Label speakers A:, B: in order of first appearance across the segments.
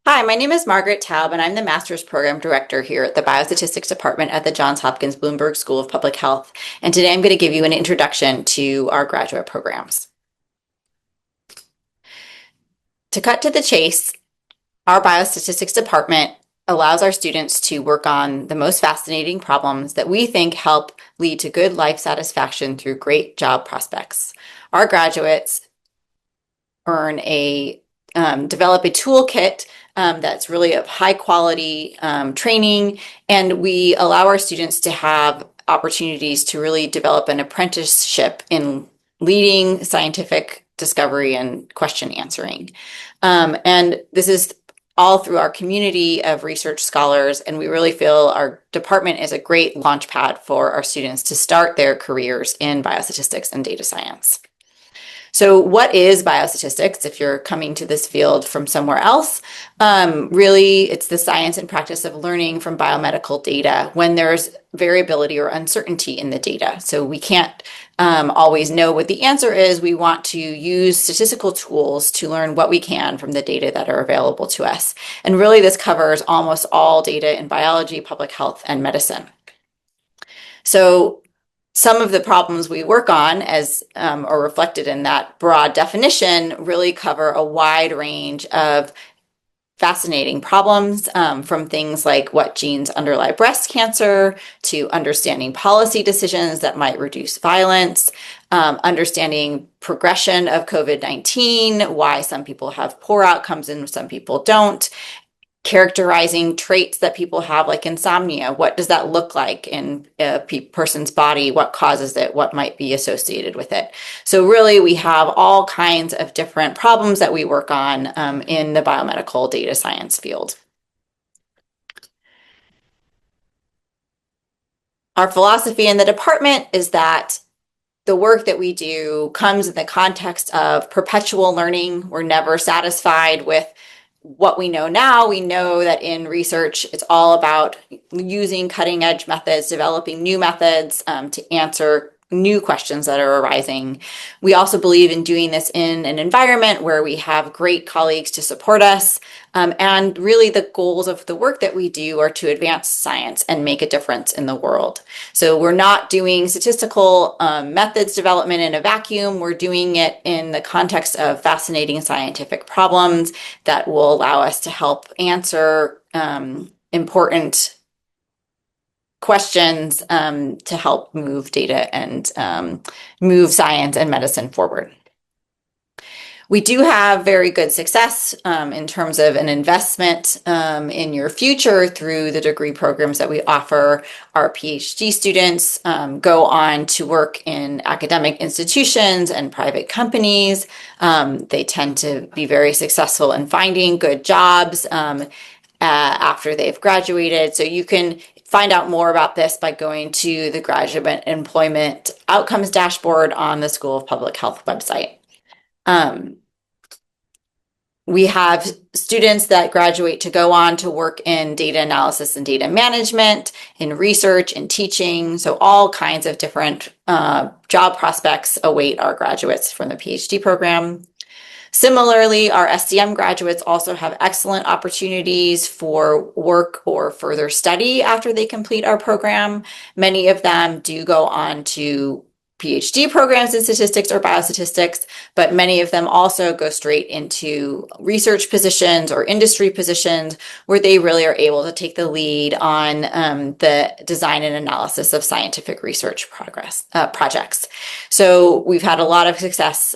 A: Hi, my name is Margaret Taub, and I'm the Master's Program Director here at the Biostatistics Department at the Johns Hopkins Bloomberg School of Public Health. And today I'm going to give you an introduction to our graduate programs. To cut to the chase, our Biostatistics Department allows our students to work on the most fascinating problems that we think help lead to good life satisfaction through great job prospects. Our graduates develop a toolkit that's really of high quality training, and we allow our students to have opportunities to really develop an apprenticeship in leading scientific discovery and question answering. And this is all through our community of research scholars, and we really feel our department is a great launch pad for our students to start their careers in biostatistics and data science. So what is biostatistics if you're coming to this field from somewhere else? Really, it's the science and practice of learning from biomedical data when there's variability or uncertainty in the data. So we can't always know what the answer is. We want to use statistical tools to learn what we can from the data that are available to us. And really, this covers almost all data in biology, public health, and medicine. So some of the problems we work on, as are reflected in that broad definition, really cover a wide range of fascinating problems, from things like what genes underlie breast cancer to understanding policy decisions that might reduce violence, understanding progression of COVID-19, why some people have poor outcomes and some people don't, characterizing traits that people have, like insomnia. What does that look like in a person's body? What causes it? What might be associated with it? So really, we have all kinds of different problems that we work on in the biomedical data science field. Our philosophy in the department is that the work that we do comes in the context of perpetual learning. We're never satisfied with what we know now. We know that in research, it's all about using cutting edge methods, developing new methods to answer new questions that are arising. We also believe in doing this in an environment where we have great colleagues to support us. And really the goals of the work that we do are to advance science and make a difference in the world. So we're not doing statistical methods development in a vacuum. We're doing it in the context of fascinating scientific problems that will allow us to help answer important questions to help move data and move science and medicine forward. We do have very good success in terms of an investment in your future through the degree programs that we offer. Our PhD students go on to work in academic institutions and private companies. They tend to be very successful in finding good jobs after they've graduated. So you can find out more about this by going to the Graduate Employment Outcomes Dashboard on the School of Public Health website. We have students that graduate to go on to work in data analysis and data management, in research and teaching. So all kinds of different job prospects await our graduates from the PhD program. Similarly, our SDM graduates also have excellent opportunities for work or further study after they complete our program. Many of them do go on to PhD programs in statistics or biostatistics, but many of them also go straight into research positions or industry positions where they really are able to take the lead on the design and analysis of scientific research projects. So we've had a lot of success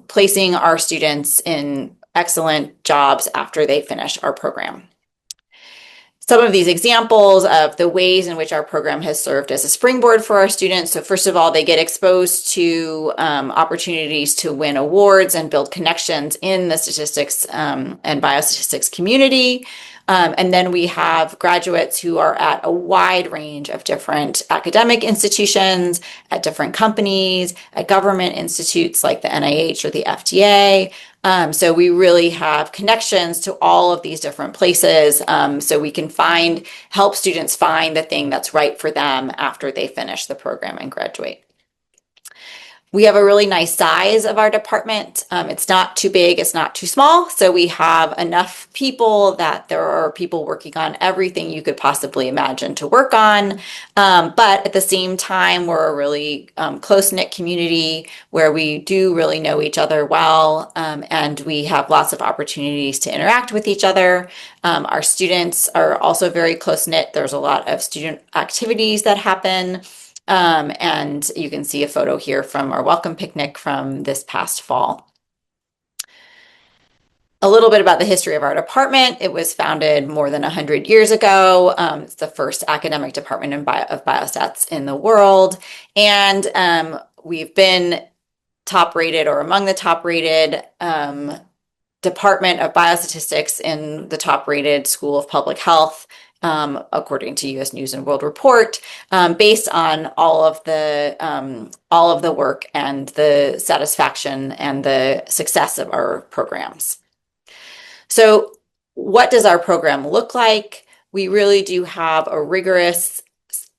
A: placing our students in excellent jobs after they finish our program. Some of these examples of the ways in which our program has served as a springboard for our students. So first of all, they get exposed to opportunities to win awards and build connections in the statistics and biostatistics community. And then we have graduates who are at a wide range of different academic institutions, at different companies, at government institutes like the NIH or the FDA. So we really have connections to all of these different places, so we can help students find the thing that's right for them after they finish the program and graduate. We have a really nice size of our department. It's not too big, it's not too small. So we have enough people that there are people working on everything you could possibly imagine to work on. But at the same time, we're a really close-knit community where we do really know each other well, and we have lots of opportunities to interact with each other. Our students are also very close-knit. There's a lot of student activities that happen. And you can see a photo here from our welcome picnic from this past fall. A little bit about the history of our department. It was founded more than 100 years ago. It's the first academic department of biostats in the world. And we've been top rated or among the top rated Department of Biostatistics in the top rated School of Public Health, according to U.S. News and World Report, based on all of the work and the satisfaction and the success of our programs. So what does our program look like? We really do have a rigorous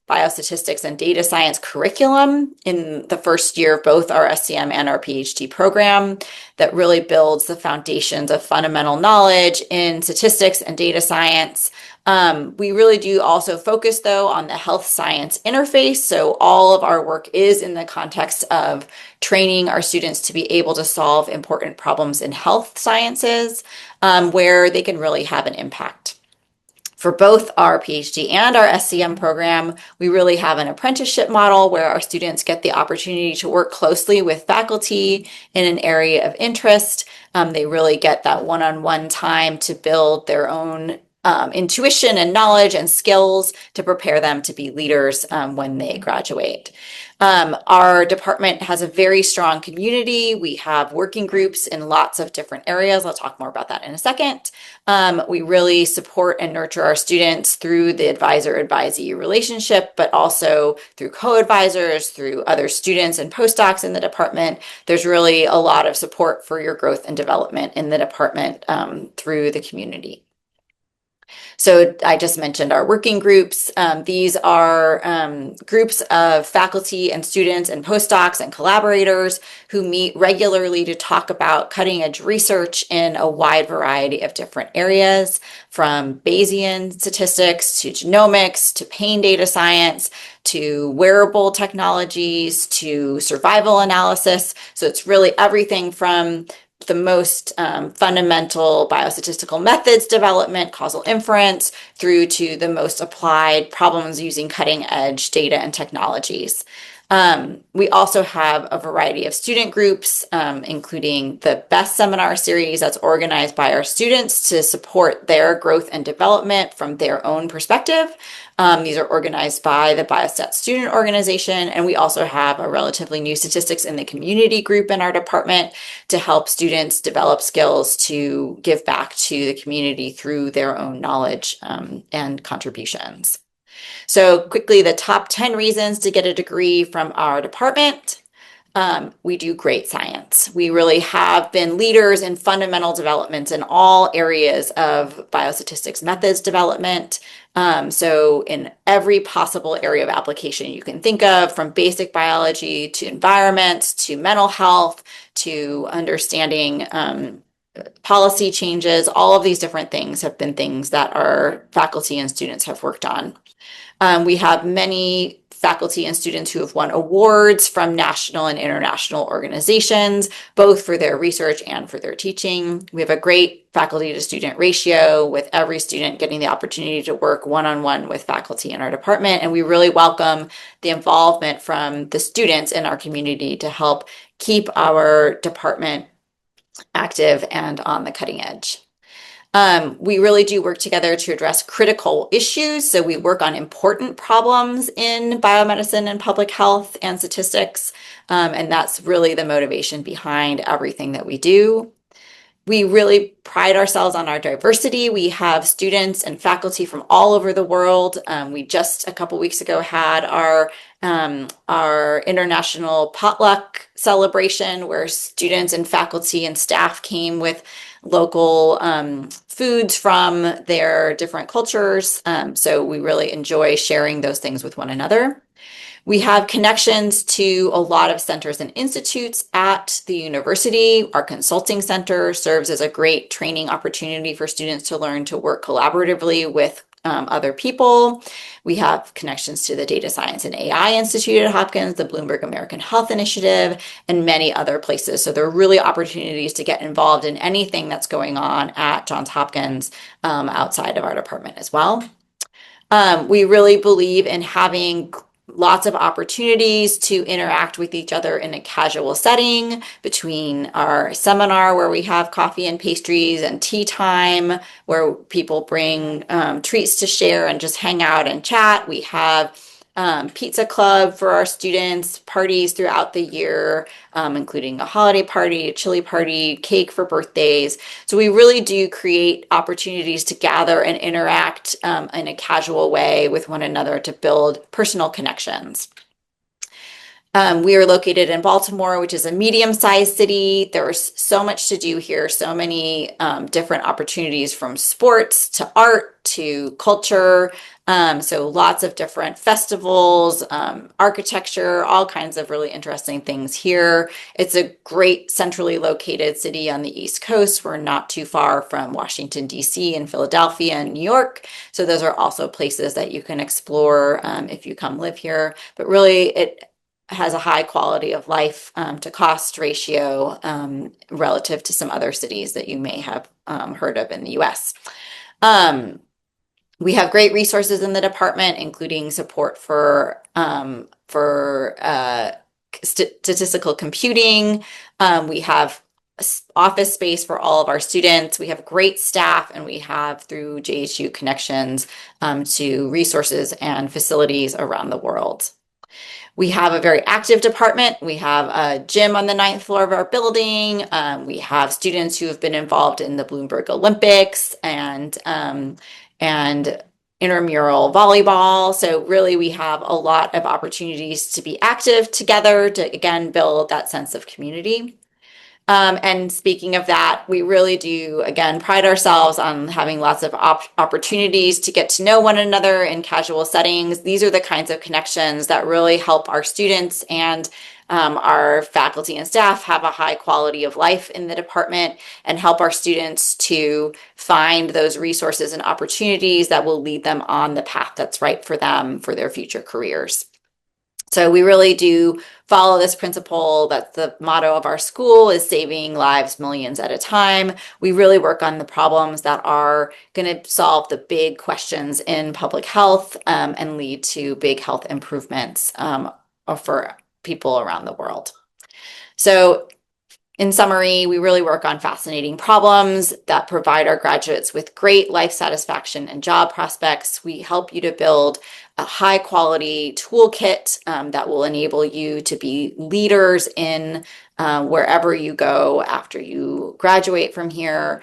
A: biostatistics and data science curriculum in the first year of both our SCM and our PhD program that really builds the foundations of fundamental knowledge in statistics and data science. We really do also focus, though, on the health science interface. So all of our work is in the context of training our students to be able to solve important problems in health sciences, where they can really have an impact. For both our PhD and our SCM program, we really have an apprenticeship model where our students get the opportunity to work closely with faculty in an area of interest. They really get that one-on-one time to build their own intuition and knowledge and skills to prepare them to be leaders when they graduate. Our department has a very strong community. We have working groups in lots of different areas. I'll talk more about that in a second. We really support and nurture our students through the advisor-advisee relationship, but also through co-advisors, through other students and postdocs in the department. There's really a lot of support for your growth and development in the department through the community. So I just mentioned our working groups. These are groups of faculty and students and postdocs and collaborators who meet regularly to talk about cutting edge research in a wide variety of different areas, from Bayesian statistics to genomics to pain data science to wearable technologies to survival analysis. So it's really everything from the most fundamental biostatistical methods development, causal inference, through to the most applied problems using cutting edge data and technologies. We also have a variety of student groups, including the BEST seminar series that's organized by our students to support their growth and development from their own perspective. These are organized by the Biostats student organization, and we also have a relatively new statistics in the community group in our department to help students develop skills to give back to the community through their own knowledge and contributions. So quickly, the top 10 reasons to get a degree from our department. We do great science. We really have been leaders in fundamental developments in all areas of biostatistics methods development. So in every possible area of application you can think of, from basic biology to environments to mental health to understanding policy changes, all of these different things have been things that our faculty and students have worked on. We have many faculty and students who have won awards from national and international organizations, both for their research and for their teaching. We have a great faculty to student ratio, with every student getting the opportunity to work one-on-one with faculty in our department. And we really welcome the involvement from the students in our community to help keep our department active and on the cutting edge. We really do work together to address critical issues. So we work on important problems in biomedicine and public health and statistics. And that's really the motivation behind everything that we do. We really pride ourselves on our diversity. We have students and faculty from all over the world. We just a couple weeks ago had our international potluck celebration, where students and faculty and staff came with local foods from their different cultures. So we really enjoy sharing those things with one another. We have connections to a lot of centers and institutes at the university. Our consulting center serves as a great training opportunity for students to learn to work collaboratively with other people. We have connections to the Data Science and AI Institute at Hopkins, the Bloomberg American Health Initiative, and many other places. So there are really opportunities to get involved in anything that's going on at Johns Hopkins outside of our department as well. We really believe in having lots of opportunities to interact with each other in a casual setting between our seminar where we have coffee and pastries and tea time where people bring treats to share and just hang out and chat. We have pizza club for our students, parties throughout the year, including a holiday party, a chili party, cake for birthdays. So we really do create opportunities to gather and interact in a casual way with one another to build personal connections. We are located in Baltimore, which is a medium-sized city. There's so much to do here, so many different opportunities from sports to art to culture. So lots of different festivals, architecture, all kinds of really interesting things here. It's a great centrally located city on the East Coast. We're not too far from Washington, D.C. and Philadelphia and New York. So those are also places that you can explore if you come live here. But really, it has a high quality of life to cost ratio relative to some other cities that you may have heard of in the US. We have great resources in the department, including support for statistical computing. We have office space for all of our students. We have great staff, and we have, through JHU, connections to resources and facilities around the world. We have a very active department. We have a gym on the 9th floor of our building. We have students who have been involved in the Bloomberg Olympics and intramural volleyball. So really, we have a lot of opportunities to be active together to, again, build that sense of community. And speaking of that, we really do, again, pride ourselves on having lots of opportunities to get to know one another in casual settings. These are the kinds of connections that really help our students and our faculty and staff have a high quality of life in the department and help our students to find those resources and opportunities that will lead them on the path that's right for them for their future careers. So we really do follow this principle. That's the motto of our school, is saving lives millions at a time. We really work on the problems that are going to solve the big questions in public health and lead to big health improvements for people around the world. So in summary, we really work on fascinating problems that provide our graduates with great life satisfaction and job prospects. We help you to build a high quality toolkit that will enable you to be leaders in wherever you go after you graduate from here.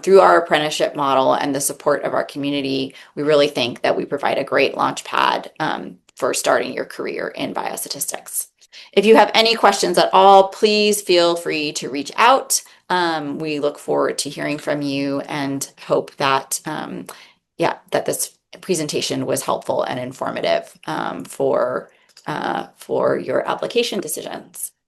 A: Through our apprenticeship model and the support of our community, we really think that we provide a great launch pad for starting your career in biostatistics. If you have any questions at all, please feel free to reach out. We look forward to hearing from you and hope that, that this presentation was helpful and informative for your application decisions.